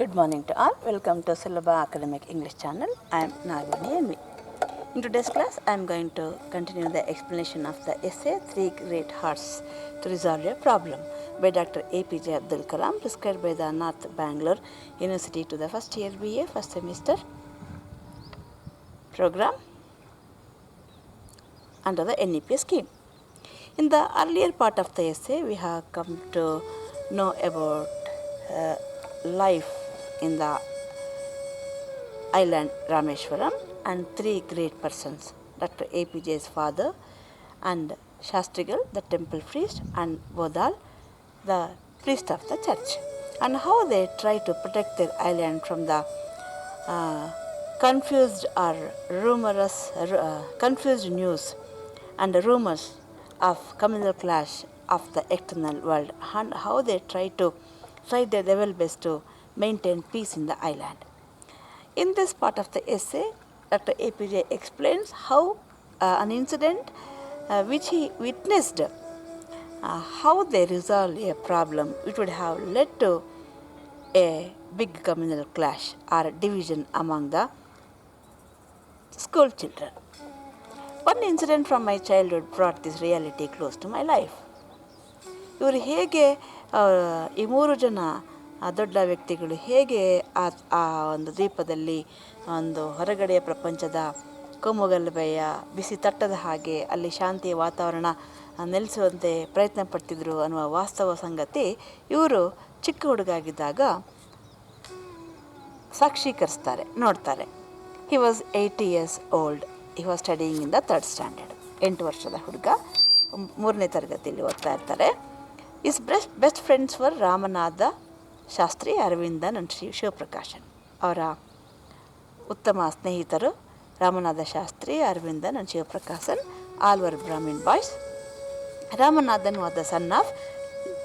Good morning to all. Welcome to Syllaba Academic English channel. I am Nagini NV. In today's class, I am going to continue the explanation of the essay 3 Great Hearts to Resolve a Problem by Dr. A.P.J. Abdul Kalam, prescribed by the North Bangalore University to the first year B.A. first semester program under the NEP scheme. In the earlier part of the essay, we have come to know about life in the island Rameshwaram and three great persons, Dr. A.P.J.'s father and Shastrigal, the temple priest, and Bodal, the priest of the church, and how they try to protect their island from the confused news and rumors of communal clash of the external world, and how they try their level best to maintain peace in the island. In this part of the essay, Dr. A.P.J. explains how an incident which he witnessed, how they resolved a problem which would have led to a big communal clash or division among the school children. One incident from my childhood brought this reality close to my life. ಇವರು ಹೇಗೆ ಈ ಮೂರು ಜನ ದೊಡ್ಡ ವ್ಯಕ್ತಿಗಳು ಹೇಗೆ ಆ ಒಂದು ದ್ವೀಪದಲ್ಲಿ ಒಂದು ಹೊರಗಡೆಯ ಪ್ರಪಂಚದ ಕೋಮುಗಲಭೆಯ ಬಿಸಿ ತಟ್ಟದ ಹಾಗೆ ಅಲ್ಲಿ ಶಾಂತಿಯ ವಾತಾವರಣ ನೆಲೆಸುವಂತೆ ಪ್ರಯತ್ನ ಪಡ್ತಿದ್ರು ಅನ್ನುವ ವಾಸ್ತವ ಸಂಗತಿ ಇವರು ಚಿಕ್ಕ ಹುಡುಗಾಗಿದ್ದಾಗ ಸಾಕ್ಷೀಕರಿಸ್ತಾರೆ, ನೋಡ್ತಾರೆ. He was 80 years old. He was studying in the 3rd standard. 8 ವರ್ಷದ ಹುಡುಗ 3ನೇ ತರಗತಿಯಲ್ಲಿ ಓದ್ತಾ ಇರ್ತಾರೆ. His best friends were Ramanatha Shastri, Aravindan and Shivaprakashan. ಅವರ ಉತ್ತಮ ಸ್ನೇಹಿತರು Ramanatha Shastri, Aravindan and Shivaprakashan. All were Brahmin boys. Ramanathan was the son of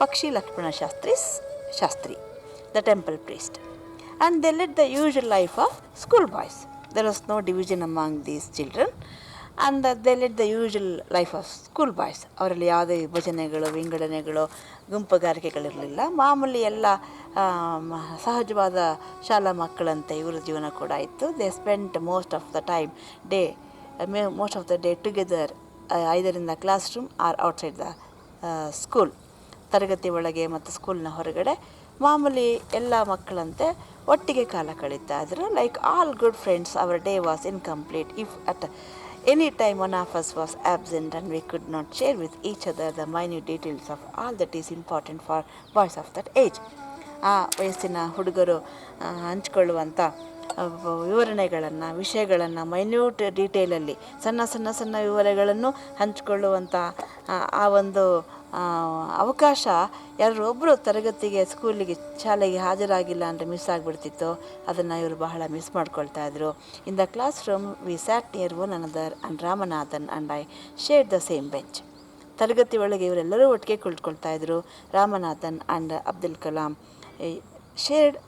Pakshi Lakshmana Shastri, the temple priest. And they led the usual life of school boys. There was no division among these children, and they led the usual life of school boys. ಅವರಲ್ಲಿ ಯಾವುದೇ ವಿಭಜನೆಗಳು, ವಿಂಗಡಣೆಗಳು, ಗುಂಪುಗಾರಿಕೆಗಳಿರಲಿಲ್ಲ. ಮಾಮೂಲಿ ಎಲ್ಲ ಸಹಜವಾದ ಶಾಲಾ ಮಕ್ಕಳಂತೆ ಇವರ ಜೀವನ ಕೂಡ ಇತ್ತು. They spent most of the day together, either in the class room or outside the school. ತರಗತಿ ಒಳಗೆ ಮತ್ತು ಸ್ಕೂಲ್ನ ಹೊರಗಡೆ ಮಾಮೂಲಿ ಎಲ್ಲ ಮಕ್ಕಳಂತೆ ಒಟ್ಟಿಗೆ ಕಾಲ ಕಳೀತಾ ಇದ್ರು. Like all good friends, our day was incomplete if at any time one of us was absent and we could not share with each other the minute details of all that is important for boys of that age. ಆ ವಯಸ್ಸಿನ ಹುಡುಗರು ಹಂಚ್ಕೊಳ್ಳುವಂಥ ವಿವರಣೆಗಳನ್ನು, ವಿಷಯಗಳನ್ನು minute ಡೀಟೇಲಲ್ಲಿ ಸಣ್ಣ ವಿವರಗಳನ್ನು ಹಂಚಿಕೊಳ್ಳುವಂಥ ಆ ಒಂದು ಅವಕಾಶ ಯಾರೊಬ್ಬರು ತರಗತಿಗೆ, ಸ್ಕೂಲಿಗೆ, ಶಾಲೆಗೆ ಹಾಜರಾಗಿಲ್ಲ ಅಂದರೆ ಮಿಸ್ ಆಗಿಬಿಡ್ತಿತ್ತು. ಅದನ್ನು ಇವರು ಬಹಳ ಮಿಸ್ ಮಾಡ್ಕೊಳ್ತಾ ಇದ್ರು. In the class room we sat near one another and Ramanathan and I shared the same bench. ತರಗತಿ ಒಳಗೆ ಇವರೆಲ್ಲರೂ ಒಟ್ಟಿಗೆ ಕುಳಿತುಕೊಳ್ತಾ ಇದ್ರು. Ramanathan and Abdul Kalam shared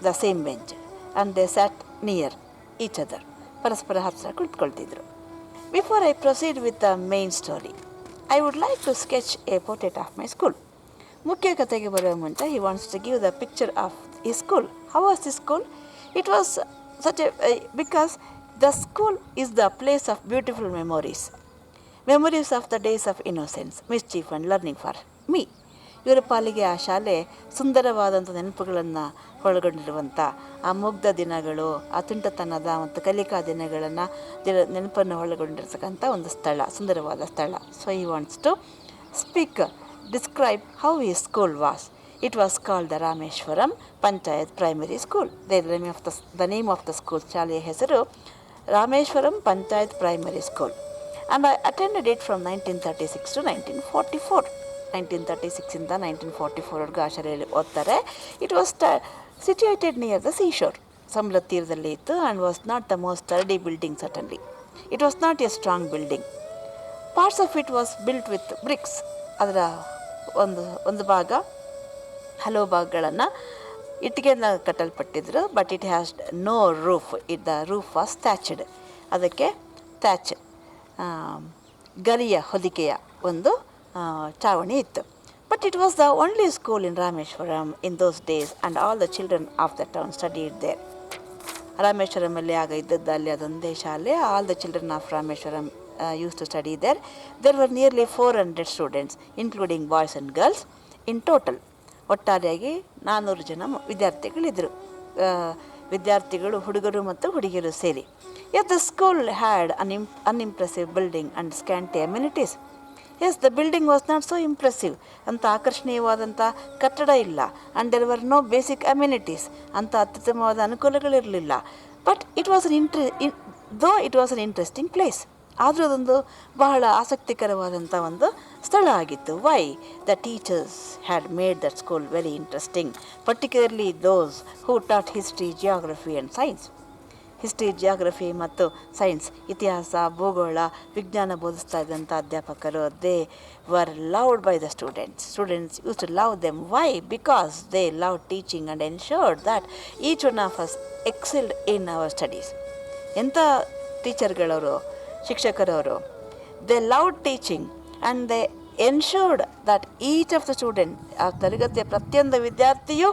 the same bench and they sat near each other. ಪರಸ್ಪರ ಹತ್ತಿರ ಕುಳಿತುಕೊಳ್ತಿದ್ರು. Before I proceed with the main story, I would like to sketch a portrait of my school. ಮುಖ್ಯ ಕಥೆಗೆ ಬರುವ ಮುಂಚೆ he wants to give the picture of his school. How was the school? It was because the school is the place of beautiful memories of the days of innocence, mischief and learning for me. ಇವರ ಪಾಲಿಗೆ ಆ ಶಾಲೆ ಸುಂದರವಾದಂಥ ನೆನಪುಗಳನ್ನು ಒಳಗೊಂಡಿರುವಂಥ ಆ ಮುಗ್ಧ ದಿನಗಳು, ಆ ತುಂಟತನದ ಮತ್ತು ಕಲಿಕಾ ದಿನಗಳನ್ನು ನೆನಪನ್ನು ಒಳಗೊಂಡಿರ್ತಕ್ಕಂಥ ಒಂದು ಸ್ಥಳ, ಸುಂದರವಾದ ಸ್ಥಳ. So he wants to describe how his school was. It was called the Rameshwaram Panchayat Primary School. The name of the school, ಶಾಲೆಯ ಹೆಸರು Rameswaram Panchayat primary school. And I attended it from 1936 to 1944. 1936 ಇಂದ 1944 ಆ ಶಾಲೆಯಲ್ಲಿ ಓದ್ತಾರೆ. It was situated near the seashore, ಸಮುದ್ರ ತೀರದಲ್ಲಿ ಇತ್ತು. And was not the most sturdy building suddenly. It was not a strong building. Parts of it was built with bricks. ಅದರ ಒಂದು ಭಾಗ, ಹಲವು ಭಾಗಗಳನ್ನು ಇಟ್ಟಿಗೆಯಿಂದ ಕಟ್ಟಲ್ಪಟ್ಟಿದ್ರು. But it has no roof. The roof was thatched. ಅದಕ್ಕೆ ಗರಿಯ ಹೊದಿಕೆಯ ಒಂದು ಚಾವಣಿ ಇತ್ತು. But it was the only school in Rameshwaram in those days, and all the children of the town studied there. ರಾಮೇಶ್ವರಮಲ್ಲಿ ಆಗ ಇದ್ದದ್ದು ಅಲ್ಲಿ ಅದೊಂದೇ ಶಾಲೆ. All the children of Rameswaram use to study there. There were nearly 400 students including boys and girls in total. ಒಟ್ಟಾರೆಯಾಗಿ 400 ಜನ ವಿದ್ಯಾರ್ಥಿಗಳಿದ್ದರು. ವಿದ್ಯಾರ್ಥಿಗಳು ಹುಡುಗರು ಮತ್ತು ಹುಡುಗಿಯರು ಸೇರಿ. Yet the school had an unimpressive building and scanty amenities. Yes, the building was not so impressive. ಅಂತ ಆಕರ್ಷಣೀಯವಾದಂಥ ಕಟ್ಟಡ ಇಲ್ಲ. And there were no basic amenities. ಅಂತ ಅತ್ಯುತ್ತಮವಾದ ಅನುಕೂಲಗಳಿರಲಿಲ್ಲ. But it was it was an interesting place. ಆದರೂ ಅದೊಂದು ಬಹಳ ಆಸಕ್ತಿಕರವಾದಂಥ ಒಂದು ಸ್ಥಳ ಆಗಿತ್ತು. Why? The teachers had made that school very interesting, particularly those who taught history, geography and science. History, geography ಮತ್ತು ಸೈನ್ಸ್, ಇತಿಹಾಸ, ಭೂಗೋಳ, ವಿಜ್ಞಾನ ಬೋಧಿಸ್ತಾ ಇದ್ದಂಥ ಅಧ್ಯಾಪಕರು, they were loved by the students used to love them. Why? Because they love teaching and ensured that each one of us excelled in our studies. ಎಂಥ ಟೀಚರ್ಗಳವರು, ಶಿಕ್ಷಕರವರು. They love teaching and they ensured that each of the student, ಆ ತರಗತಿಯ ಪ್ರತಿಯೊಂದು ವಿದ್ಯಾರ್ಥಿಯು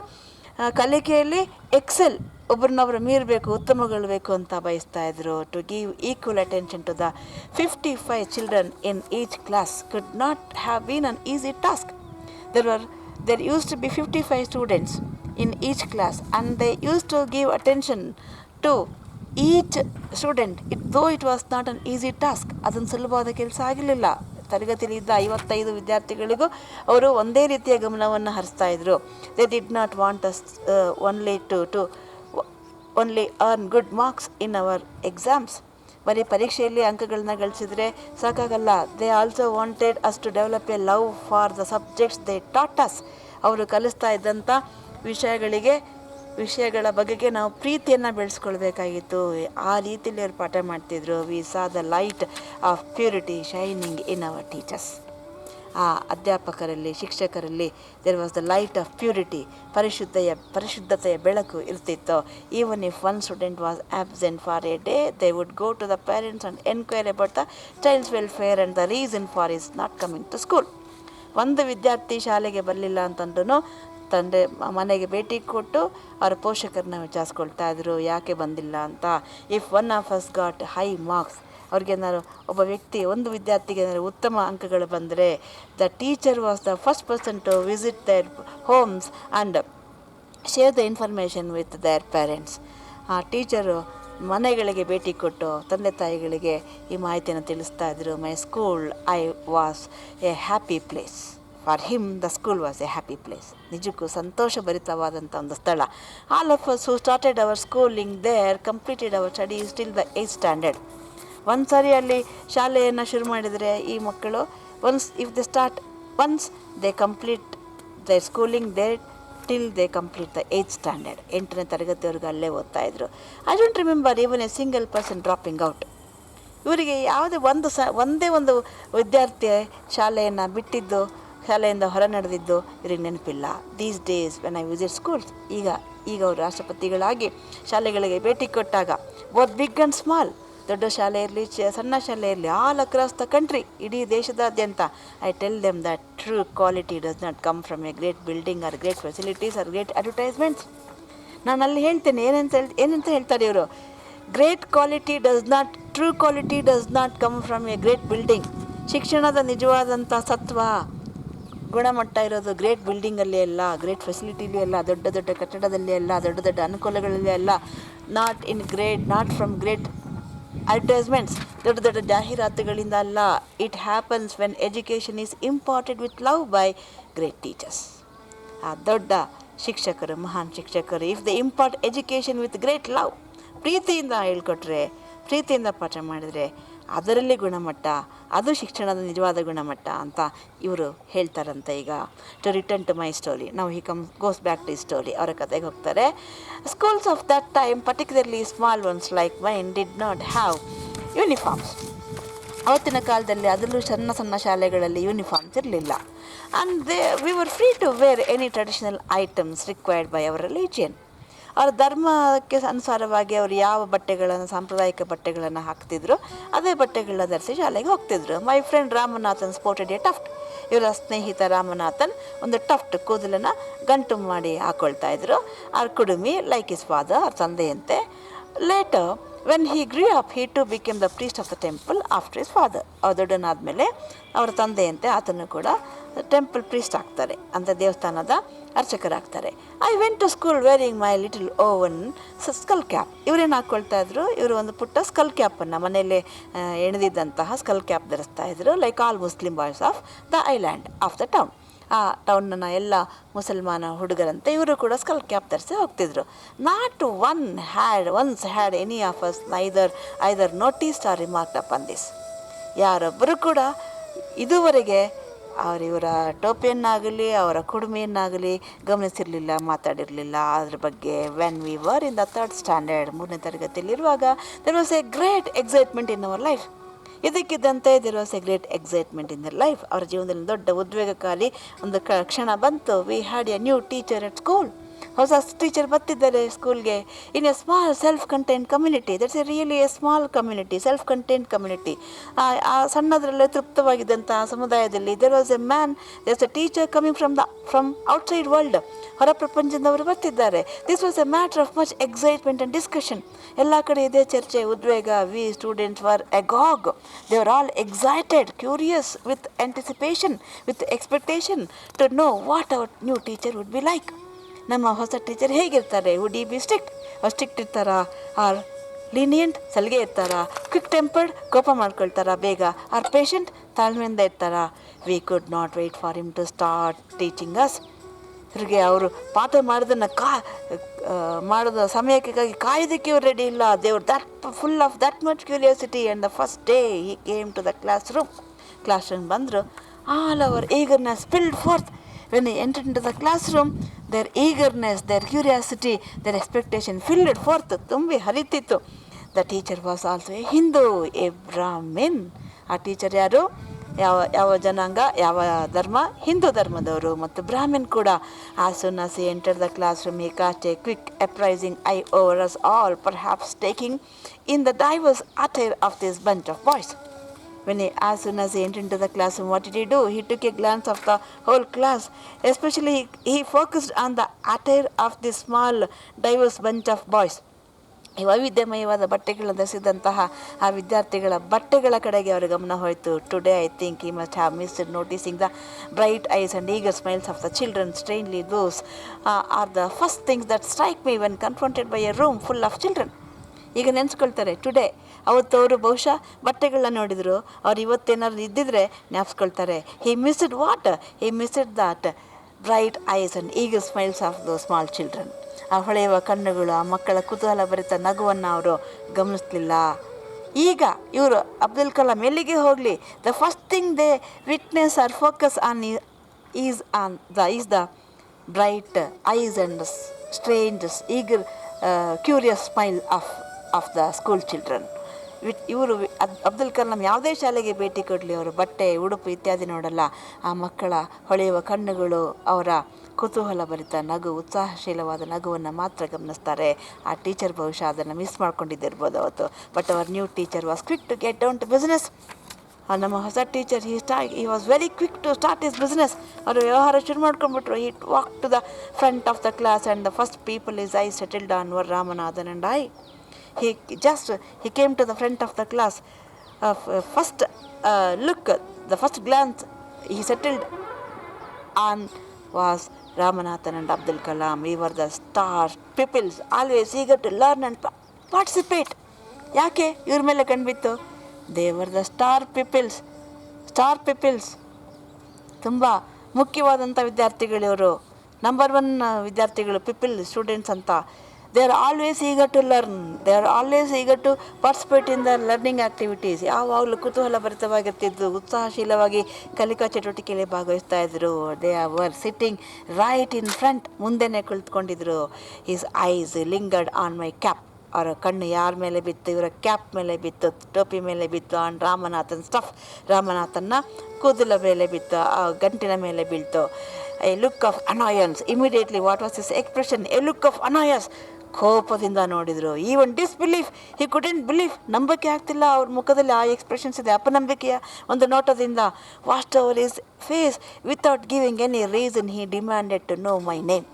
ಕಲಿಕೆಯಲ್ಲಿ Excel, ಒಬ್ಬರನ್ನೊಬ್ಬರು ಮೀರಬೇಕು, ಉತ್ತಮಗೊಳ್ಳಬೇಕು ಅಂತ ಬಯಸ್ತಾ ಇದ್ರು. To give equal attention to the 55 children in each class could not have been an easy task. There used to be 55 students in each class, and they used to give attention to each student, though it was not an easy task. ಅದೊಂದು ಸುಲಭವಾದ ಕೆಲಸ ಆಗಲಿಲ್ಲ. ತರಗತಿಯಲ್ಲಿ ಇದ್ದ 55 ವಿದ್ಯಾರ್ಥಿಗಳಿಗೂ ಅವರು ಒಂದೇ ರೀತಿಯ ಗಮನವನ್ನು ಹರಿಸ್ತಾ ಇದ್ರು. They did not want us only earn good marks in our exams. ಬರೀ ಪರೀಕ್ಷೆಯಲ್ಲಿ ಅಂಕಗಳನ್ನ ಗಳಿಸಿದ್ರೆ ಸಾಕಾಗಲ್ಲ. They also wanted us to develop a love for the subjects they taught us. ಅವರು ಕಲಿಸ್ತಾ ಇದ್ದಂಥ ವಿಷಯಗಳ ಬಗೆಗೆ ನಾವು ಪ್ರೀತಿಯನ್ನು ಬೆಳೆಸ್ಕೊಳ್ಬೇಕಾಗಿತ್ತು. ಆ ರೀತಿಯಲ್ಲಿ ಅವ್ರು ಪಾಠ ಮಾಡ್ತಿದ್ರು. We saw the light of purity shining in our teachers. ಆ ಅಧ್ಯಾಪಕರಲ್ಲಿ, ಶಿಕ್ಷಕರಲ್ಲಿ there was the light of purity, ಪರಿಶುದ್ಧತೆಯ ಬೆಳಕು ಇರ್ತಿತ್ತು. Even if one student was absent for a day, they would go to the parents and enquire about the child's welfare and the reason for his not coming to school. ಒಂದು ವಿದ್ಯಾರ್ಥಿ ಶಾಲೆಗೆ ಬರಲಿಲ್ಲ ಅಂತಂದ್ರೂ ಮನೆಗೆ ಭೇಟಿ ಕೊಟ್ಟು ಅವರ ಪೋಷಕರನ್ನ ವಿಚಾರಿಸ್ಕೊಳ್ತಾ ಇದ್ರು, ಯಾಕೆ ಬಂದಿಲ್ಲ ಅಂತ. If one of us got high marks, ಅವ್ರಿಗೇನಾದ್ರು ಒಂದು ವಿದ್ಯಾರ್ಥಿಗೆ ಏನಾದ್ರು ಉತ್ತಮ ಅಂಕಗಳು ಬಂದರೆ, the teacher was the first person to visit their homes and share the information with their parents. ಆ ಟೀಚರು ಮನೆಗಳಿಗೆ ಭೇಟಿ ಕೊಟ್ಟು ತಂದೆ ತಾಯಿಗಳಿಗೆ ಈ ಮಾಹಿತಿಯನ್ನು ತಿಳಿಸ್ತಾ ಇದ್ರು. My school I was a happy place. For him the school was a happy place. ನಿಜಕ್ಕೂ ಸಂತೋಷಭರಿತವಾದಂಥ ಒಂದು ಸ್ಥಳ. All of us who started hour schooling there completed our studies till the 8th standard. ಒಂದು ಸಾರಿ ಅಲ್ಲಿ ಶಾಲೆಯನ್ನು ಶುರು ಮಾಡಿದರೆ ಈ ಮಕ್ಕಳು once they complete their schooling there till they complete the 8th standard. 8ನೇ ತರಗತಿವರೆಗೂ ಅಲ್ಲೇ ಓದ್ತಾಯಿದ್ರು. I don't remember even a single person dropping out. ಇವರಿಗೆ ಯಾವುದೇ ಒಂದೇ ಒಂದು ವಿದ್ಯಾರ್ಥಿ ಶಾಲೆಯನ್ನು ಬಿಟ್ಟಿದ್ದು, ಶಾಲೆಯಿಂದ ಹೊರ ನಡೆದಿದ್ದು ಇವ್ರಿಗೆ ನೆನಪಿಲ್ಲ. These days when I visit schools, ಈಗ ಅವರು ರಾಷ್ಟ್ರಪತಿಗಳಾಗಿ ಶಾಲೆಗಳಿಗೆ ಭೇಟಿ ಕೊಟ್ಟಾಗ, ಬೋತ್ ಬಿಗ್ ಆ್ಯಂಡ್ ಸ್ಮಾಲ್, ದೊಡ್ಡ ಶಾಲೆ ಇರಲಿ, ಸಣ್ಣ ಶಾಲೆ ಇರಲಿ, ಆಲ್ ಅಕ್ರಾಸ್ ದ ಕಂಟ್ರಿ, ಇಡೀ ದೇಶದಾದ್ಯಂತ, I tell them that true quality does not come from A great building R great facilities R great advertisements. ನಾನು ಅಲ್ಲಿ ಹೇಳ್ತೇನೆ ಏನಂತ ಹೇಳ್ತಾರೆ ಇವರು, true quality does not come from A great building. ಶಿಕ್ಷಣದ ನಿಜವಾದಂಥ ಸತ್ವ, ಗುಣಮಟ್ಟ ಇರೋದು ಗ್ರೇಟ್ ಬಿಲ್ಡಿಂಗಲ್ಲಿ ಅಲ್ಲ, ಗ್ರೇಟ್ ಫೆಸಿಲಿಟಿಲಿ ಅಲ್ಲ, ದೊಡ್ಡ ದೊಡ್ಡ ಕಟ್ಟಡದಲ್ಲಿ ಅಲ್ಲ, ದೊಡ್ಡ ದೊಡ್ಡ ಅನುಕೂಲಗಳಲ್ಲಿ ಅಲ್ಲ, ನಾಟ್ ಫ್ರಮ್ ಗ್ರೇಟ್ ಅಡ್ವರ್ಟೈಸ್ಮೆಂಟ್ಸ್, ದೊಡ್ಡ ದೊಡ್ಡ ಜಾಹೀರಾತುಗಳಿಂದ ಅಲ್ಲ. It happens when education is imported with love by great teachers. ಆ ದೊಡ್ಡ ಶಿಕ್ಷಕರು, ಮಹಾನ್ ಶಿಕ್ಷಕರು, if they import education with great love, ಪ್ರೀತಿಯಿಂದ ಹೇಳ್ಕೊಟ್ರೆ, ಪ್ರೀತಿಯಿಂದ ಪಾಠ ಮಾಡಿದರೆ ಅದರಲ್ಲಿ ಗುಣಮಟ್ಟ, ಅದು ಶಿಕ್ಷಣದ ನಿಜವಾದ ಗುಣಮಟ್ಟ ಅಂತ ಇವರು ಹೇಳ್ತಾರಂತೆ. ಈಗ to return to my story, ನಾವು ಗೋಸ್ ಬ್ಯಾಕ್ ಟು ಸ್ಟೋರಿ. ಅವರ ಕತೆಗೆ ಹೋಗ್ತಾರೆ. Schools of that time, particularly small ones like mine, did not have uniforms. ಅವತ್ತಿನ ಕಾಲದಲ್ಲಿ ಅದರಲ್ಲೂ ಸಣ್ಣ ಶಾಲೆಗಳಲ್ಲಿ ಯೂನಿಫಾರ್ಮ್ಸ್ ಇರಲಿಲ್ಲ. And we were free to wear any traditional items required by our religion. ಅವರ ಧರ್ಮಕ್ಕೆ ಅನುಸಾರವಾಗಿ ಅವರು ಯಾವ ಬಟ್ಟೆಗಳನ್ನು ಸಾಂಪ್ರದಾಯಿಕ ಬಟ್ಟೆಗಳನ್ನು ಹಾಕ್ತಿದ್ರು ಅದೇ ಬಟ್ಟೆಗಳನ್ನ ಧರಿಸಿ ಶಾಲೆಗೆ ಹೋಗ್ತಿದ್ರು. My friend Ramanathan sported a tuft. ಇವರ ಸ್ನೇಹಿತ ರಾಮನಾಥನ್ ಒಂದು ಟಫ್ಟ್ ಕೂದಲನ್ನು ಗಂಟು ಮಾಡಿ ಹಾಕೊಳ್ತಾ ಇದ್ರು. Or kudumi like his father, ಅವ್ರ ತಂದೆಯಂತೆ. Later when he grew up he too became the priest of the temple after his father. ಅವ್ರ ದೊಡ್ಡನಾದಮೇಲೆ ಅವರ ತಂದೆಯಂತೆ ಆತನು ಕೂಡ ಟೆಂಪಲ್ ಪ್ರೀಸ್ಟ್ ಆಗ್ತಾರೆ, ಅಂತ ದೇವಸ್ಥಾನದ ಅರ್ಚಕರಾಗ್ತಾರೆ. I went to school wearing my little woven skull cap. ಇವರೇನು ಹಾಕ್ಕೊಳ್ತಾ ಇದ್ರು, ಇವರು ಒಂದು ಪುಟ್ಟ ಸ್ಕಲ್ ಕ್ಯಾಪನ್ನು ಮನೆಯಲ್ಲೇ ಎಣೆದಿದ್ದಂತಹ ಸ್ಕಲ್ ಕ್ಯಾಪ್ ಧರಿಸ್ತಾ ಇದ್ರು, like all Muslim boys of the island of the town. ಆ ಟೌನ್ನ ಎಲ್ಲ ಮುಸಲ್ಮಾನ ಹುಡುಗರಂತೆ ಇವರು ಕೂಡ ಸ್ಕಲ್ ಕ್ಯಾಪ್ ಧರಿಸಿ ಹೋಗ್ತಿದ್ರು. Not once had any of us either noticed or remarked upon this. ಯಾರೊಬ್ಬರು ಕೂಡ ಇದುವರೆಗೆ ಇವರ ಟೋಪಿಯನ್ನಾಗಲಿ ಅವರ ಕುಡುಮೆಯನ್ನಾಗಲಿ ಗಮನಿಸಿರಲಿಲ್ಲ, ಮಾತಾಡಿರಲಿಲ್ಲ ಅದ್ರ ಬಗ್ಗೆ. When we were in the 3rd standard, 3ನೇ ತರಗತಿಯಲ್ಲಿರುವಾಗ, there was a great excitement in our life. ಇದಕ್ಕಿದ್ದಂತೆ there was a great excitement in their life. ಅವರ ಜೀವನದಲ್ಲಿ ದೊಡ್ಡ ಉದ್ವೇಗಕಾರಿ ಒಂದು ಕ್ಷಣ ಬಂತು. We had a new teacher at school. ಹೊಸ ಟೀಚರ್ ಬರ್ತಿದ್ದಾರೆ ಸ್ಕೂಲ್ಗೆ. In a small self contained community. That's a really a small community, self contained community. ಆ ಸಣ್ಣದರಲ್ಲೇ ತೃಪ್ತವಾಗಿದ್ದಂತಹ ಸಮುದಾಯದಲ್ಲಿ there was A man, there a teacher coming from outside world. ಹೊರ ಪ್ರಪಂಚದವರು ಬರ್ತಿದ್ದಾರೆ. This was a matter of much excitement and discussion. ಎಲ್ಲ ಕಡೆ ಇದೇ ಚರ್ಚೆ, ಉದ್ವೇಗ. We students were agog. They were all excited, curious, with anticipation, with expectation to know what our new teacher would be like. ನಮ್ಮ ಹೊಸ teacher ಹೇಗಿರ್ತಾರೆ? Would he be strict? ಅವ್ರು strict ಇರ್ತಾರಾ? ಆರ್ ಲೀನಿಯಂಟ್, ಸಲಿಗೆ ಇರ್ತಾರಾ? ಕ್ವಿಕ್ ಟೆಂಪರ್ಡ್, ಕೋಪ ಮಾಡ್ಕೊಳ್ತಾರಾ ಬೇಗ? R patient, ತಾಳ್ಮೆಯಿಂದ ಇರ್ತಾರಾ? We could not wait for him to start teaching us. ಇವ್ರಿಗೆ ಅವರು ಪಾಠ ಮಾಡೋದನ್ನು ಮಾಡೋದ ಸಮಯಕ್ಕೆ ಕಾಯೋದಕ್ಕೆ ಇವ್ರು ರೆಡಿ ಇಲ್ಲ. They were that full of that much curiosity. And the first day he came to the class room ಬಂದರು. All our eagerness spilled forth. When he entered into the classroom, their eagerness, their curiosity, their expectation filled forth. ತುಂಬಿ ಹರಿತಿತ್ತು. The teacher was also a Hindu, a Brahmin. ಆ teacher ಯಾರು? ಯಾವ ಜನಾಂಗ, ಯಾವ ಧರ್ಮ? ಹಿಂದೂ ಧರ್ಮದವರು ಮತ್ತು ಬ್ರಾಹ್ಮಣ್ ಕೂಡ. As soon as he entered the classroom, he cast a quick appraising eye over us all, perhaps taking in the diverse attire of this bunch of boys. As soon as he entered into the classroom, what did he do? He took a glance of the whole class. Especially he focused on the attire of this small diverse bunch of boys. ಈ ವೈವಿಧ್ಯಮಯವಾದ ಬಟ್ಟೆಗಳನ್ನು ಧರಿಸಿದಂತಹ ಆ ವಿದ್ಯಾರ್ಥಿಗಳ ಬಟ್ಟೆಗಳ ಕಡೆಗೆ ಅವರ ಗಮನ ಹೋಯಿತು. Today I think he must have missed noticing the bright eyes and eager smiles of the children. Strangely, those are the first things that strike me when confronted by a room full of children. ಈಗ ನೆನೆಸ್ಕೊಳ್ತಾರೆ today. ಅವತ್ತವರು ಬಹುಶಃ ಬಟ್ಟೆಗಳನ್ನ ನೋಡಿದರು. ಅವ್ರು ಇವತ್ತೇನಾದ್ರು ಇದ್ದಿದ್ರೆ ಜ್ಞಾಪಿಸ್ಕೊಳ್ತಾರೆ. He missed what? He missed that bright eyes and eager smiles of the small children. ಆ ಹೊಳೆಯುವ ಕಣ್ಣುಗಳು, ಆ ಮಕ್ಕಳ ಕುತೂಹಲ ಭರಿತ ನಗುವನ್ನು ಅವರು ಗಮನಿಸಲಿಲ್ಲ. ಈಗ ಇವರು ಅಬ್ದುಲ್ ಕಲಾಂ ಎಲ್ಲಿಗೆ ಹೋಗಲಿ, the first thing they witness are focus on is the bright eyes and strange eager curious smile of the school children. ಇವರು ಅಬ್ದುಲ್ ಕಲಾಂ ಯಾವುದೇ ಶಾಲೆಗೆ ಭೇಟಿ ಕೊಡಲಿ, ಅವರು ಬಟ್ಟೆ, ಉಡುಪು ಇತ್ಯಾದಿ ನೋಡಲ್ಲ. ಆ ಮಕ್ಕಳ ಹೊಳೆಯುವ ಕಣ್ಣುಗಳು, ಅವರ ಕುತೂಹಲ ಭರಿತ ನಗು, ಉತ್ಸಾಹಶೀಲವಾದ ನಗುವನ್ನು ಮಾತ್ರ ಗಮನಿಸ್ತಾರೆ. ಆ ಟೀಚರ್ ಬಹುಶಃ ಅದನ್ನು ಮಿಸ್ ಮಾಡ್ಕೊಂಡಿದ್ದಿರ್ಬೋದು ಅವತ್ತು. But our new teacher was quick to get down to business. ನಮ್ಮ ಹೊಸ teacher he was very quick to start his business. ಅವರು ವ್ಯವಹಾರ ಶುರು ಮಾಡ್ಕೊಂಡ್ಬಿಟ್ರು. He walk to the front of the class and the first people is I settled on were Ramanathan and I. He came to the front of the class. First look, the first glance he settled on was Ramanathan and Abdul Kalam. We were the star pupils, always eager to learn and participate. ಯಾಕೆ ಇವ್ರ ಮೇಲೆ ಕಂಡುಬಿತ್ತು? They were the star pupils. ತುಂಬ ಮುಖ್ಯವಾದಂಥ ವಿದ್ಯಾರ್ಥಿಗಳಿವರು, number 1 ವಿದ್ಯಾರ್ಥಿಗಳು, students ಅಂತ. They are always eager to learn. They are always eager to participate in the learning activities. ಯಾವಾಗಲೂ ಕುತೂಹಲ ಭರಿತವಾಗಿರ್ತಿದ್ದು, ಉತ್ಸಾಹಶೀಲವಾಗಿ ಕಲಿಕಾ ಚಟುವಟಿಕೆಯಲ್ಲಿ ಭಾಗವಹಿಸ್ತಾ ಇದ್ರು. They were sitting right in front, ಮುಂದೆನೇ ಕುಳಿತುಕೊಂಡಿದ್ರು. His eyes lingered on my cap. ಅವರ ಕಣ್ಣು ಯಾರ ಮೇಲೆ ಬಿತ್ತು? ಇವರ ಕ್ಯಾಪ್ ಮೇಲೆ ಬಿತ್ತು, ಟೋಪಿ ಮೇಲೆ ಬಿತ್ತು. ಆನ್ ರಾಮನಾಥನ್ ರಾಮನಾಥನ್ನ ಕೂದಲ ಮೇಲೆ ಬಿತ್ತು, ಆ ಗಂಟಿನ ಮೇಲೆ ಬೀಳ್ತು. A look of annoyance. Immediately, what was his expression? A look of annoyance ಕೋಪದಿಂದ ನೋಡಿದರು. ಈವನ್ ಡಿಸ್ಬಿಲೀಫ್, ಹಿ ಕುಡೆಂಟ್ ಬಿಲೀವ್, ನಂಬಿಕೆ ಆಗ್ತಿಲ್ಲ ಅವ್ರ ಮುಖದಲ್ಲಿ ಆ ಎಕ್ಸ್ಪ್ರೆಷನ್ಸ್ ಇದೆ, ಅಪನಂಬಿಕೆಯ ಒಂದು ನೋಟದಿಂದ. Vast over his face without giving any reason he demanded to know my name.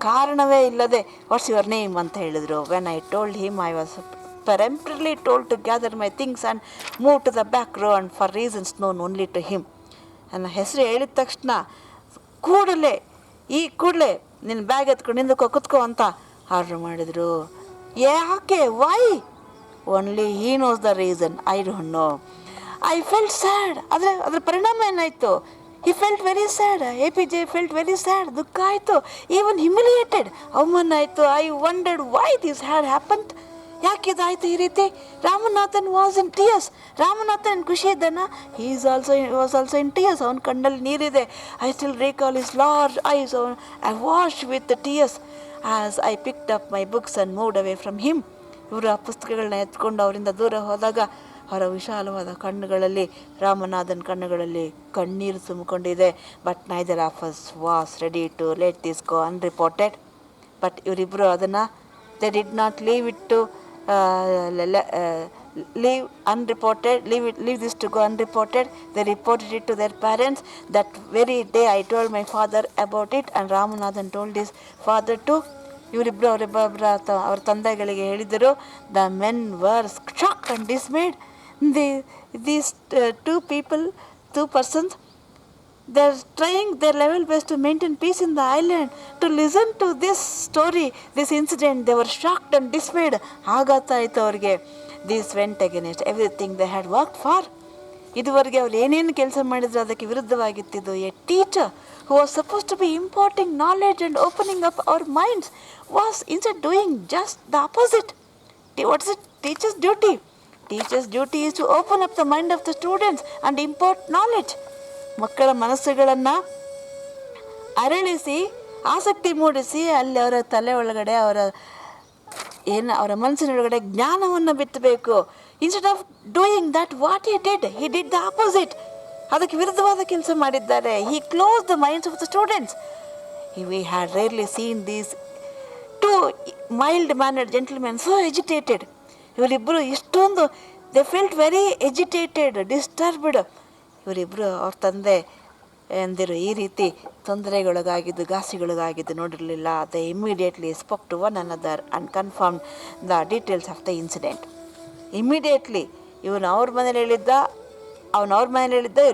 ಕಾರಣವೇ ಇಲ್ಲದೆ ವಾಟ್ಸ್ ಯುವರ್ ನೇಮ್ ಅಂತ ಹೇಳಿದರು. When I told him I was peremptorily told to gather my things and move to the back row and for reasons known only to him. ನನ್ನ ಹೆಸರು ಹೇಳಿದ ತಕ್ಷಣ ಕೂಡಲೇ ನಿನ್ನ ಬ್ಯಾಗ್ ಎತ್ಕೊಂಡು ಹಿಂದಕ್ಕೋ ಕುತ್ಕೋ ಅಂತ ಆರ್ಡ್ರ್ ಮಾಡಿದರು. ಯಾಕೆ? Why? Only he knows the reason, I don't know. I felt sad. ಅದರ ಪರಿಣಾಮ ಏನಾಯಿತು? He felt very sad. APJ felt very sad. ದುಃಖ ಆಯಿತು. ಈವನ್ ಹ್ಯುಮಿಲಿಯೇಟೆಡ್, ಅವಮಾನ ಆಯಿತು. I wondered why this had happened. ಯಾಕಿದಾಯಿತು ಈ ರೀತಿ? Ramanathan was in tears. Ramanathan ಖುಷಿ ಇದ್ದಾನ? Was also in tears. ಅವನ ಕಣ್ಣಲ್ಲಿ ನೀರಿದೆ. I still recall his large eyes. I wash with tears as I picked up my books and moved away from him. ಇವರು ಆ ಪುಸ್ತಕಗಳನ್ನ ಎತ್ಕೊಂಡು ಅವರಿಂದ ದೂರ ಹೋದಾಗ ಅವರ ವಿಶಾಲವಾದ ಕಣ್ಣುಗಳಲ್ಲಿ, ರಾಮನಾಥನ್ ಕಣ್ಣುಗಳಲ್ಲಿ ಕಣ್ಣೀರು ತುಂಬಿಕೊಂಡಿದೆ. But neither of us was ready to let this go unreported. But ಇವರಿಬ್ಬರು ಅದನ್ನು they did not leave it to leave this to go unreported. They reported it to their parents. That very day I told my father about it and Ramanathan told his father too. ಇವರಿಬ್ಬರು ಅವರ ತಂದೆಗಳಿಗೆ ಹೇಳಿದರು. The men were shocked and dismayed. These two persons, they're trying their level best to maintain peace in the island. To listen to this story, this incident, they were shocked and dismayed. ಆಗಾತಾಯಿತು ಅವ್ರಿಗೆ. This went against everything they had worked for. ಇದುವರೆಗೆ ಅವ್ರು ಏನೇನು ಕೆಲಸ ಮಾಡಿದ್ರು ಅದಕ್ಕೆ ವಿರುದ್ಧವಾಗಿತ್ತಿದ್ದು. A teacher who was supposed to be imparting knowledge and opening up our minds was instead doing just the opposite. What is it? Teacher's duty. Teacher's duty is to open up the mind of the students and impart knowledge. ಮಕ್ಕಳ ಮನಸ್ಸುಗಳನ್ನು ಅರಳಿಸಿ, ಆಸಕ್ತಿ ಮೂಡಿಸಿ, ಅಲ್ಲಿ ಅವರ ತಲೆ ಒಳಗಡೆ ಅವರ ಮನಸ್ಸಿನೊಳಗಡೆ ಜ್ಞಾನವನ್ನು ಬಿತ್ತಬೇಕು. Instead of doing that what he did the opposite. ಅದಕ್ಕೆ ವಿರುದ್ಧವಾದ ಕೆಲಸ ಮಾಡಿದ್ದಾರೆ. He close the minds of the students. We had rarely seen these two mild mannered gentlemen so agitated. ಇವರಿಬ್ಬರು ಇಷ್ಟೊಂದು they felt very agitated, disturbed. ಇವರಿಬ್ಬರು ಅವ್ರ ತಂದೆ ಎಂದಿರು ಈ ರೀತಿ ತೊಂದರೆಗೊಳಗಾಗಿದ್ದು, ಘಾಸಿಗೊಳಗಾಗಿದ್ದು ನೋಡಿರಲಿಲ್ಲ. They immediately spoke to one another and confirm the details of the incident. Immediately ಇವನು ಅವ್ರ ಮನೇಲಿ ಹೇಳಿದ್ದ,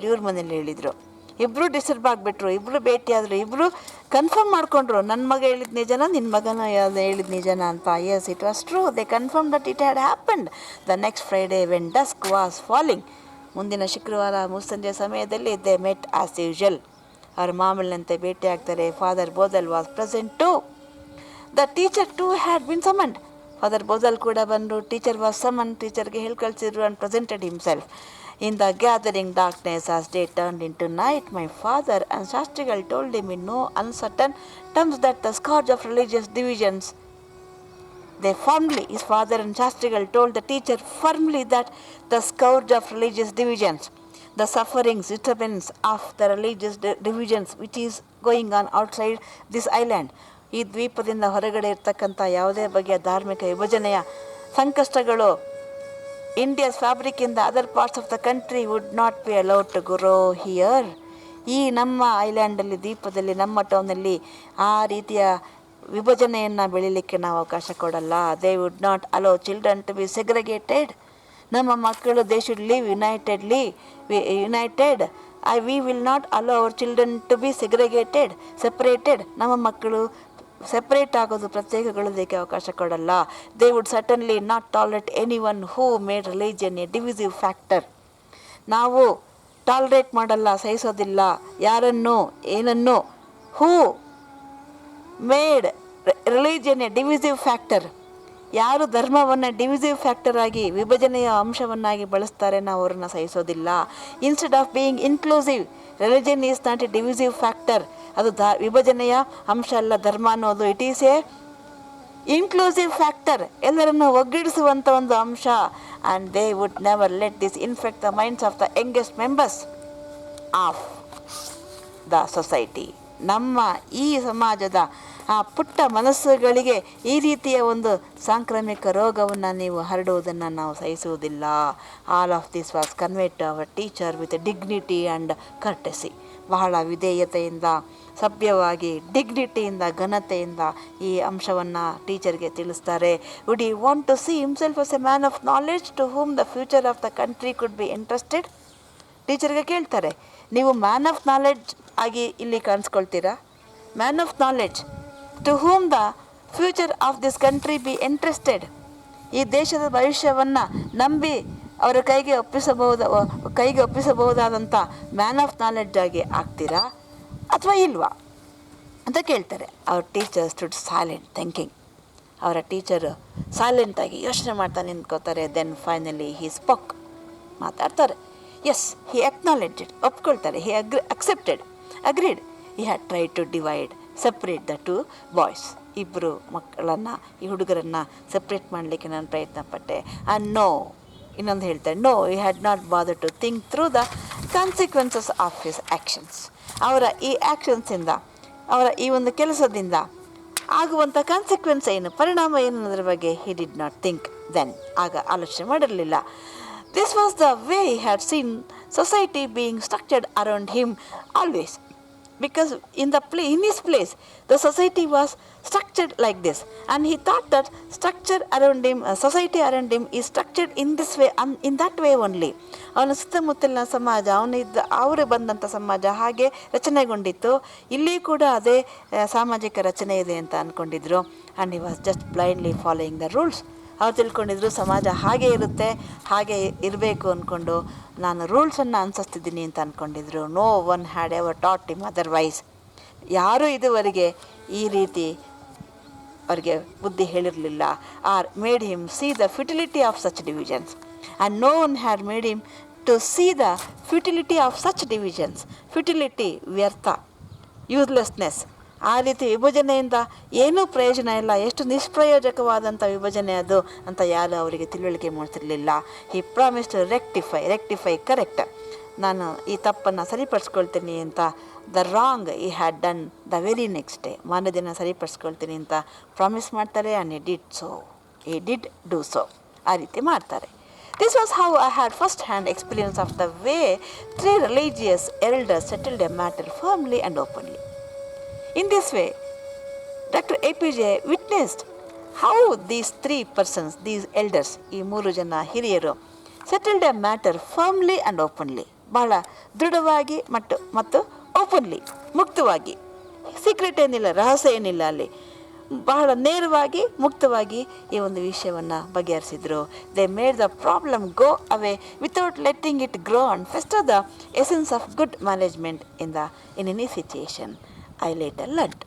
ಇವ್ರ ಮನೇಲಿ ಹೇಳಿದರು. ಇಬ್ಬರು ಡಿಸ್ಟರ್ಬ್ ಆಗಿಬಿಟ್ರು. ಇಬ್ಬರು ಭೇಟಿಯಾದರು. ಇಬ್ಬರು ಕನ್ಫರ್ಮ್ ಮಾಡಿಕೊಂಡ್ರು, ನನ್ನ ಮಗ ಹೇಳಿದ ನಿಜನ, ನಿನ್ನ ಮಗನ ಹೇಳಿದ ನಿಜನ ಅಂತ. Yes, it was true. They confirm that it had happened the next Friday when dusk was falling. ಮುಂದಿನ ಶುಕ್ರವಾರ ಮುಸ್ಸಂಜೆ ಸಮಯದಲ್ಲಿ ದೇ ಮೆಟ್ ಆಸ್ ಯೂಶುವಲ್. ಅವ್ರ ಮಾಮೂಲಿನಂತೆ ಭೇಟಿ ಆಗ್ತಾರೆ. Father Bodal was present too. The teacher too had been summoned. Father Bodal ಕೂಡ ಬಂದರು. Teacher was summon. ಟೀಚರ್ಗೆ ಹೇಳಿ ಕಳಿಸಿದ್ರು and presented himself. In the gathering darkness as day turned into night, my father and ಶಾಸ್ತ್ರಿಗಳು told him in no uncertain terms that the scourge of religious divisions. His father and Shastrigal told the teacher firmly that the scourge of religious divisions, the sufferings, disturbance of the religious divisions which is going on outside this island, ಈ ದ್ವೀಪದಿಂದ ಹೊರಗಡೆ ಇರ್ತಕ್ಕಂಥ ಯಾವುದೇ ಬಗೆಯ ಧಾರ್ಮಿಕ ವಿಭಜನೆಯ ಸಂಕಷ್ಟಗಳು, India's fabric in the other parts of the country would not be allowed to grow here. ಈ ನಮ್ಮ ಐಲ್ಯಾಂಡಲ್ಲಿ, ದ್ವೀಪದಲ್ಲಿ, ನಮ್ಮ ಟೌನಲ್ಲಿ ಆ ರೀತಿಯ ವಿಭಜನೆಯನ್ನು ಬೆಳೀಲಿಕ್ಕೆ ನಾವು ಅವಕಾಶ ಕೊಡಲ್ಲ. They would not allow children to be segregated. ನಮ್ಮ ಮಕ್ಕಳು they should live united. We will not allow our children to be separated. ನಮ್ಮ ಮಕ್ಕಳು ಸೆಪರೇಟ್ ಆಗೋದು, ಪ್ರತ್ಯೇಕಗೊಳ್ಳೋದಕ್ಕೆ ಅವಕಾಶ ಕೊಡಲ್ಲ. They would certainly not tolerate any one who made religion a divisive factor. ನಾವು tolerate ಮಾಡಲ್ಲ, ಸಹಿಸೋದಿಲ್ಲ ಯಾರನ್ನು, ಏನನ್ನು. Who made religion a divisive factor. ಯಾರು ಧರ್ಮವನ್ನು ಡಿವಿಸಿವ್ ಫ್ಯಾಕ್ಟರ್ ಆಗಿ, ವಿಭಜನೆಯ ಅಂಶವನ್ನಾಗಿ ಬಳಸ್ತಾರೆ, ನಾವು ಅವ್ರನ್ನ ಸಹಿಸೋದಿಲ್ಲ. Instead of being inclusive, religion is not a divisive factor. ಅದು ವಿಭಜನೆಯ ಅಂಶ ಅಲ್ಲ ಧರ್ಮ ಅನ್ನೋದು. It is a inclusive factor, ಎಲ್ಲರನ್ನು ಒಗ್ಗೂಡಿಸುವಂಥ ಒಂದು ಅಂಶ. And they would never let this infect the minds of the youngest members of the society. ನಮ್ಮ ಈ ಸಮಾಜದ ಆ ಪುಟ್ಟ ಮನಸ್ಸುಗಳಿಗೆ ಈ ರೀತಿಯ ಒಂದು ಸಾಂಕ್ರಾಮಿಕ ರೋಗವನ್ನು ನೀವು ಹರಡುವುದನ್ನು ನಾವು ಸಹಿಸುವುದಿಲ್ಲ. All of this was conveyed to our teacher with dignity and courtesy. ಬಹಳ ವಿಧೇಯತೆಯಿಂದ, ಸಭ್ಯವಾಗಿ, ಡಿಗ್ನಿಟಿಯಿಂದ, ಘನತೆಯಿಂದ ಈ ಅಂಶವನ್ನು ಟೀಚರ್ಗೆ ತಿಳಿಸ್ತಾರೆ. Would he want to see himself as a man of knowledge to whom the future of the country could be interested. ಟೀಚರ್ಗೆ ಕೇಳ್ತಾರೆ, ನೀವು ಮ್ಯಾನ್ ಆಫ್ ನಾಲೆಡ್ಜ್ ಆಗಿ ಇಲ್ಲಿ ಕಾಣಿಸ್ಕೊಳ್ತೀರಾ? Man of knowledge to whom the future of this country be interested. ಈ ದೇಶದ ಭವಿಷ್ಯವನ್ನು ನಂಬಿ ಅವರ ಕೈಗೆ ಒಪ್ಪಿಸಬಹುದಾದಂಥ ಮ್ಯಾನ್ ಆಫ್ ನಾಲೆಡ್ಜ್ ಆಗಿ ಆಗ್ತೀರಾ ಅಥವಾ ಇಲ್ವಾ ಅಂತ ಕೇಳ್ತಾರೆ. ಅವ್ರ ಟೀಚರ್ ಸ್ಟುಡ್ ಸೈಲೆಂಟ್ ಥಿಂಕಿಂಗ್. ಅವರ ಟೀಚರು ಸೈಲೆಂಟಾಗಿ ಯೋಚನೆ ಮಾಡ್ತಾ ನಿಂತ್ಕೋತಾರೆ. Then finally he spoke. ಮಾತಾಡ್ತಾರೆ. ಎಸ್, ಹಿ ಅಕ್ನಾಲೆಡ್ಜ್, ಒಪ್ಕೊಳ್ತಾರೆ. He agreed. He had try to divide, separate the two boys. ಇಬ್ಬರು ಮಕ್ಕಳನ್ನು, ಈ ಹುಡುಗರನ್ನು ಸಪ್ರೇಟ್ ಮಾಡಲಿಕ್ಕೆ ನಾನು ಪ್ರಯತ್ನ ಪಟ್ಟೆ. ಆ್ಯಂಡ್ ನೋ, ಇನ್ನೊಂದು ಹೇಳ್ತಾರೆ, no, he had not bother to think through the consequences of his actions. ಅವರ ಈ ಆ್ಯಕ್ಷನ್ಸಿಂದ, ಅವರ ಈ ಒಂದು ಕೆಲಸದಿಂದ ಆಗುವಂಥ ಕಾನ್ಸಿಕ್ವೆನ್ಸ್ ಏನು, ಪರಿಣಾಮ ಏನು ಅನ್ನೋದ್ರ ಬಗ್ಗೆ he did not think then. ಆಗ ಆಲೋಚನೆ ಮಾಡಿರಲಿಲ್ಲ. This was the way he had seen society being structured around him always. Because in his place, the society was structured like this. And he thought that structure around him, society around him is structured in this way, in that way only. ಅವನ ಸುತ್ತಮುತ್ತಲಿನ ಸಮಾಜ, ಅವರು ಬಂದಂಥ ಸಮಾಜ ಹಾಗೆ ರಚನೆಗೊಂಡಿತ್ತು. ಇಲ್ಲಿ ಕೂಡ ಅದೇ ಸಾಮಾಜಿಕ ರಚನೆ ಇದೆ ಅಂತ ಅಂದ್ಕೊಂಡಿದ್ರು. And he was just blindly following the rules. ಅವ್ರು ತಿಳ್ಕೊಂಡಿದ್ರು ಸಮಾಜ ಹಾಗೆ ಇರುತ್ತೆ, ಹಾಗೆ ಇರಬೇಕು ಅಂದ್ಕೊಂಡು ನಾನು ರೂಲ್ಸನ್ನು ಅನುಸರಿಸ್ತಿದ್ದೀನಿ ಅಂತ ಅಂದ್ಕೊಂಡಿದ್ರು. No one had ever taught him otherwise. ಯಾರೂ ಇದುವರೆಗೆ ಈ ರೀತಿ ಅವ್ರಿಗೆ ಬುದ್ಧಿ ಹೇಳಿರಲಿಲ್ಲ. Or made him see the futility of such divisions. And no one had made him to see the futility of such divisions. Futility, ವ್ಯರ್ಥ, ಯೂಸ್ಲೆಸ್ನೆಸ್. ಆ ರೀತಿ ವಿಭಜನೆಯಿಂದ ಏನೂ ಪ್ರಯೋಜನ ಇಲ್ಲ, ಎಷ್ಟು ನಿಷ್ಪ್ರಯೋಜಕವಾದಂಥ ವಿಭಜನೆ ಅದು ಅಂತ ಯಾರು ಅವರಿಗೆ ತಿಳುವಳಿಕೆ ಮಾಡ್ತಿರಲಿಲ್ಲ. ಹಿ ಪ್ರಾಮಿಸ್ ಟು ರೆಕ್ಟಿಫೈ ಕರೆಕ್ಟ್. ನಾನು ಈ ತಪ್ಪನ್ನು ಸರಿಪಡಿಸ್ಕೊಳ್ತೀನಿ ಅಂತ, the wrong he had done the very next day, ಮಾರನೇ ದಿನ ಸರಿಪಡಿಸ್ಕೊಳ್ತೀನಿ ಅಂತ ಪ್ರಾಮಿಸ್ ಮಾಡ್ತಾರೆ. And he did do so. ಆ ರೀತಿ ಮಾಡ್ತಾರೆ. This was how I had first-hand experience of the way 3 religious elders settled a matter firmly and openly. In this way, Dr. A.P.J. witnessed how these 3 persons, these elders, ಈ 3 ಜನ ಹಿರಿಯರು, settled a matter firmly and openly. ಬಹಳ ದೃಢವಾಗಿ ಮತ್ತು openly, ಮುಕ್ತವಾಗಿ. Secret ಏನಿಲ್ಲ, ರಹಸ್ಯ ಏನಿಲ್ಲ ಅಲ್ಲಿ. ಬಹಳ ನೇರವಾಗಿ, ಮುಕ್ತವಾಗಿ ಈ ಒಂದು ವಿಷಯವನ್ನು ಬಗೆಹರಿಸಿದ್ರು. They made the problem go away without letting it grow and fester the essence of good management in any situation. I later learned.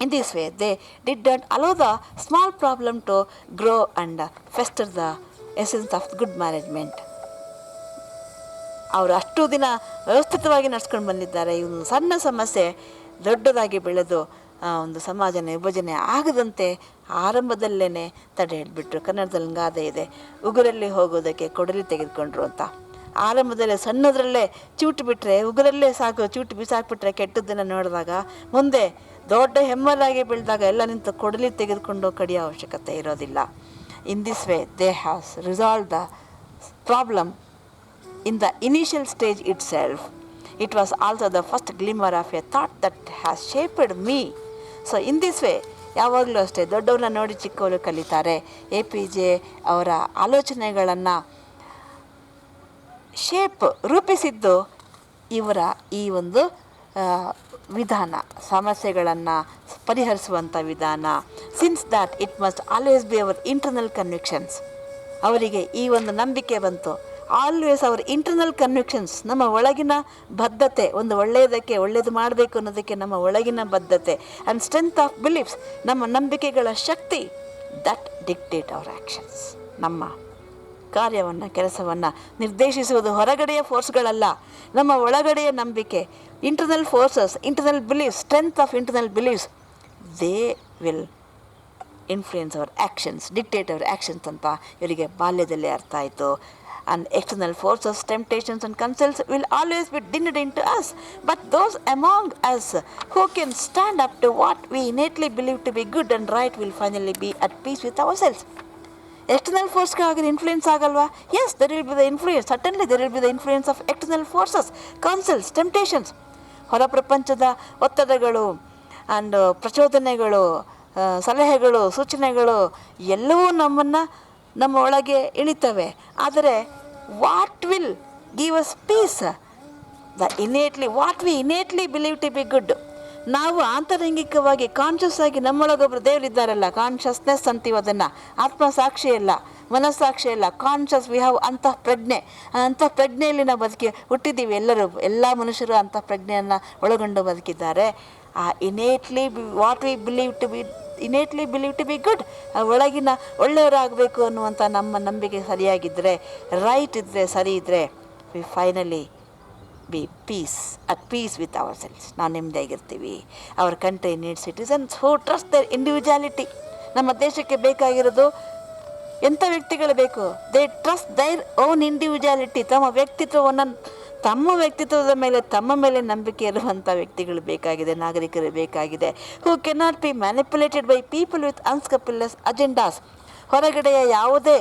In this way, they did not allow the small problem to grow and fester the essence of good management. ಅವರು ಅಷ್ಟು ದಿನ ವ್ಯವಸ್ಥಿತವಾಗಿ ನಡ್ಸ್ಕೊಂಡು ಬಂದಿದ್ದಾರೆ. ಈ ಒಂದು ಸಣ್ಣ ಸಮಸ್ಯೆ ದೊಡ್ಡದಾಗಿ ಬೆಳೆದು ಒಂದು ಸಮಾಜನ ವಿಭಜನೆ ಆಗದಂತೆ ಆರಂಭದಲ್ಲೇ ತಡೆ ಹಿಡಿದ್ಬಿಟ್ರು. ಕನ್ನಡದಲ್ಲಿ ಗಾದೆ ಇದೆ, ಉಗುರಲ್ಲಿ ಹೋಗೋದಕ್ಕೆ ಕೊಡಲಿ ತೆಗೆದುಕೊಂಡ್ರು ಅಂತ. ಆರಂಭದಲ್ಲೇ ಸಣ್ಣದ್ರಲ್ಲೇ ಚೂಟು ಬಿಟ್ಟರೆ, ಉಗುರಲ್ಲೇ ಸಾಕು, ಚೂಟು ಬಿಸಾಕ್ಬಿಟ್ರೆ ಕೆಟ್ಟದ್ದನ್ನು ನೋಡಿದಾಗ ಮುಂದೆ ದೊಡ್ಡ ಹೆಮ್ಮರಾಗಿ ಬೆಳೆದಾಗ ಎಲ್ಲ ನಿಂತು ಕೊಡಲಿ ತೆಗೆದುಕೊಂಡು ಕಡಿಯೋ ಅವಶ್ಯಕತೆ ಇರೋದಿಲ್ಲ. In this way they has resolve the problem in the initial stage itself. It was also the first glimmer of a thought that has shaped me. So in this way ಯಾವಾಗಲೂ ಅಷ್ಟೇ ದೊಡ್ಡವ್ರನ್ನ ನೋಡಿ ಚಿಕ್ಕವರು ಕಲಿತಾರೆ. APJ ಅವರ ಆಲೋಚನೆಗಳನ್ನು ರೂಪಿಸಿದ್ದು ಇವರ ಈ ಒಂದು ವಿಧಾನ, ಸಮಸ್ಯೆಗಳನ್ನು ಪರಿಹರಿಸುವಂಥ ವಿಧಾನ. Since that it must always be our internal convictions. ಅವರಿಗೆ ಈ ಒಂದು ನಂಬಿಕೆ ಬಂತು. ಆಲ್ವೇಸ್ ಅವರ್ ಇಂಟರ್ನಲ್ ಕನ್ವಿಕ್ಷನ್ಸ್, ನಮ್ಮ ಒಳಗಿನ ಬದ್ಧತೆ, ಒಂದು ಒಳ್ಳೆಯದು ಮಾಡಬೇಕು ಅನ್ನೋದಕ್ಕೆ ನಮ್ಮ ಒಳಗಿನ ಬದ್ಧತೆ. ಆ್ಯಂಡ್ ಸ್ಟ್ರೆಂತ್ ಆಫ್ ಬಿಲೀಫ್ಸ್, ನಮ್ಮ ನಂಬಿಕೆಗಳ ಶಕ್ತಿ, ದಟ್ ಡಿಕ್ಟೇಟ್ ಅವರ್ ಆ್ಯಕ್ಷನ್ಸ್. ನಮ್ಮ ಕಾರ್ಯವನ್ನು, ಕೆಲಸವನ್ನು ನಿರ್ದೇಶಿಸುವುದು ಹೊರಗಡೆಯ ಫೋರ್ಸ್ಗಳಲ್ಲ, ನಮ್ಮ ಒಳಗಡೆಯ ನಂಬಿಕೆ. Internal forces, internal beliefs, strength of internal beliefs, they will influence our actions, dictate our actions ಅಂತ ಇವರಿಗೆ ಬಾಲ್ಯದಲ್ಲೇ ಅರ್ಥ ಆಯಿತು. and external forces, temptations, and consults will always be dinned into us. But those among us who can stand up to what we innately believe to be good and right will finally be at peace with ourselves. External force ಆಗಿ influence ಆಗಲ್ವಾ? Yes, there will be the influence. Certainly there will be the influence of external forces, counsels, temptations. ಹೊರ ಪ್ರಪಂಚದ ಒತ್ತಡಗಳು and ಪ್ರಚೋದನೆಗಳು, ಸಲಹೆಗಳು, ಸೂಚನೆಗಳು ಎಲ್ಲವೂ ನಮ್ಮ ಒಳಗೆ ಇಳಿತವೆ. ಆದರೆ what will give us peace? What we innately believe to be good. ನಾವು ಆಂತರಂಗಿಕವಾಗಿ ಕಾನ್ಷಿಯಸ್ ಆಗಿ ನಮ್ಮೊಳಗೊಬ್ಬರು ದೇವರಿದ್ದಾರಲ್ಲ, ಕಾನ್ಷಿಯಸ್ನೆಸ್ ಅಂತೀವಿ ಅದನ್ನು. ಆತ್ಮಸಾಕ್ಷಿ ಅಲ್ಲ, ಮನಸ್ಸಾಕ್ಷಿ ಅಲ್ಲ, ಕಾನ್ಷಿಯಸ್. ವಿ ಹ್ಯಾವ್ ಅಂತಃಪ್ರಜ್ಞೆ. ಅಂತಃಪ್ರಜ್ಞೆಯಲ್ಲಿ ನಾವು ಹುಟ್ಟಿದ್ದೀವಿ ಎಲ್ಲರೂ. ಎಲ್ಲ ಮನುಷ್ಯರು ಅಂತಃಪ್ರಜ್ಞೆಯನ್ನು ಒಳಗೊಂಡು ಬದುಕಿದ್ದಾರೆ. What we believe to be good, ಒಳಗಿನ ಒಳ್ಳೆಯವರಾಗಬೇಕು ಅನ್ನುವಂಥ ನಮ್ಮ ನಂಬಿಕೆ ಸರಿಯಾಗಿದ್ದರೆ, ರೈಟ್ ಇದ್ದರೆ, ಸರಿ ಇದ್ದರೆ, we finally be at peace with our selves. ನಾವು ನೆಮ್ಮದಿಯಾಗಿರ್ತೀವಿ. Our country needs citizens who trust their individuality. ನಮ್ಮ ದೇಶಕ್ಕೆ ಬೇಕಾಗಿರೋದು ಎಂಥ ವ್ಯಕ್ತಿಗಳು ಬೇಕು? They trust their own individuality. ತಮ್ಮ ವ್ಯಕ್ತಿತ್ವದ ಮೇಲೆ, ತಮ್ಮ ಮೇಲೆ ನಂಬಿಕೆ ಇರುವಂಥ ವ್ಯಕ್ತಿಗಳು ಬೇಕಾಗಿದೆ, ನಾಗರಿಕರು ಬೇಕಾಗಿದೆ. Who cannot be manipulated by people with unscrupulous agendas. ಹೊರಗಡೆಯ ಯಾವುದೇ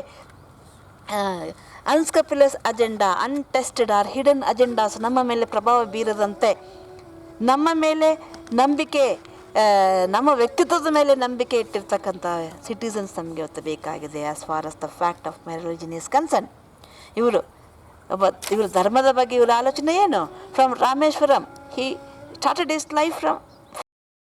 unscrupulous agenda, untested or hidden agendas ನಮ್ಮ ಮೇಲೆ ಪ್ರಭಾವ ಬೀರದಂತೆ, ನಮ್ಮ ಮೇಲೆ ನಂಬಿಕೆ, ನಮ್ಮ ವ್ಯಕ್ತಿತ್ವದ ಮೇಲೆ ನಂಬಿಕೆ ಇಟ್ಟಿರ್ತಕ್ಕಂಥ ಸಿಟಿಸನ್ಸ್ ನಮಗೆ ಇವತ್ತು ಬೇಕಾಗಿದೆ. As far as the fact of my religion is concern. ಇವರು ಧರ್ಮದ ಬಗ್ಗೆ ಇವರ ಆಲೋಚನೆ ಏನು? From Rameswaram he started his life from